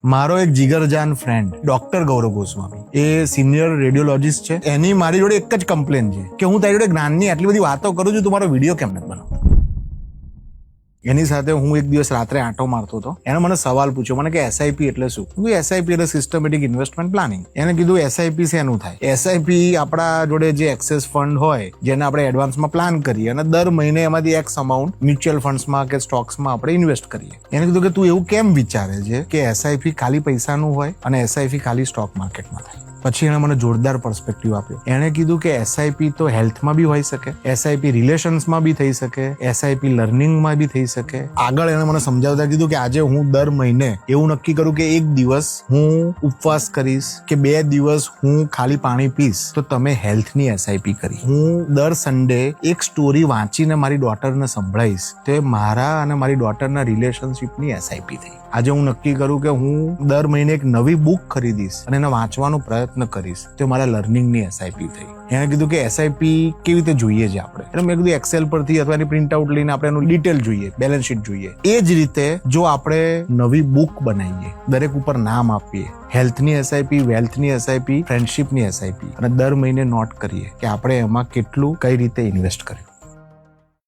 મારો એક જીગરજાન friend doctor ગૌરવ ગોસ્વામી, એ senior radiologist છે. એની મારી જોડે એક જ કમ્પ્લેન છે કે હું તારી જોડે જ્ઞાનની આટલી બધી વાતો કરું છું, તું મારો વિડીયો કેમ નથી બનાવતો. એની સાથે હું એક દિવસ રાત્રે આંટો મારતો હતો. એને મને સવાલ પૂછ્યો, મને કે એસઆઈપી એટલે શું? એસઆઈપી એટલે સિસ્ટમેટિક ઇન્વેસ્ટમેન્ટ પ્લાનિંગ. એને કીધું એસઆઈપી શેનું થાય? એસઆઈપી આપણા જોડે જે એક્સેસ ફંડ હોય જેને આપણે એડવાન્સમાં પ્લાન કરીએ અને દર મહિને એમાંથી એક્સ અમાઉન્ટ મ્યુચ્યુઅલ ફંડ્સમાં કે સ્ટોક્સમાં આપણે ઇન્વેસ્ટ કરીએ. એને કીધું કે તું એવું કેમ વિચારે છે કે એસઆઈપી ખાલી પૈસાનું હોય અને એસઆઈપી ખાલી સ્ટોક માર્કેટમાં થાય? પછી એને મને જોરદાર પર્સપેક્ટિવ આપ્યો. એણે કીધું કે એસઆઈપી તો હેલ્થમાં બી હોઈ શકે, એસઆઈપી રિલેશન્સમાં બી થઈ શકે, એસઆઈપી લર્નિંગમાં બી થઈ શકે. આગળ એને મને સમજાવતા કીધું કે આજે હું દર મહિને એવું નક્કી કરું કે એક દિવસ હું ઉપવાસ કરીશ કે 2 દિવસ હું ખાલી પાણી પીશ, તો તમે હેલ્થની એસઆઈપી કરી. હું દર સન્ડે એક સ્ટોરી વાંચીને મારી ડોટરને સંભળાઈશ, તો એ મારા અને મારી ડોટરના રિલેશનશિપની એસઆઈપી થઈ. આજે હું નક્કી કરું કે હું દર મહિને એક નવી બુક ખરીદીશ અને એને વાંચવાનો પ્રયત્ન કરીશ, તો મારા લર્નિંગની એસઆઈપી થઈ. એને કીધું કે એસઆઈપી કેવી રીતે જોઈએ છે આપણે, એટલે મેં કીધું એક્સેલ પરથી અથવા એની પ્રિન્ટ આઉટ લઈને આપણે એનું ડિટેલ જોઈએ, બેલેન્સ શીટ જોઈએ. એ જ રીતે જો આપણે નવી બુક બનાવીએ, દરેક ઉપર નામ આપીએ, હેલ્થની એસઆઈપી, વેલ્થની એસઆઈપી, ફ્રેન્ડશિપની એસઆઈપી, અને દર મહિને નોટ કરીએ કે આપણે એમાં કેટલું કઈ રીતે ઇન્વેસ્ટ કર્યું.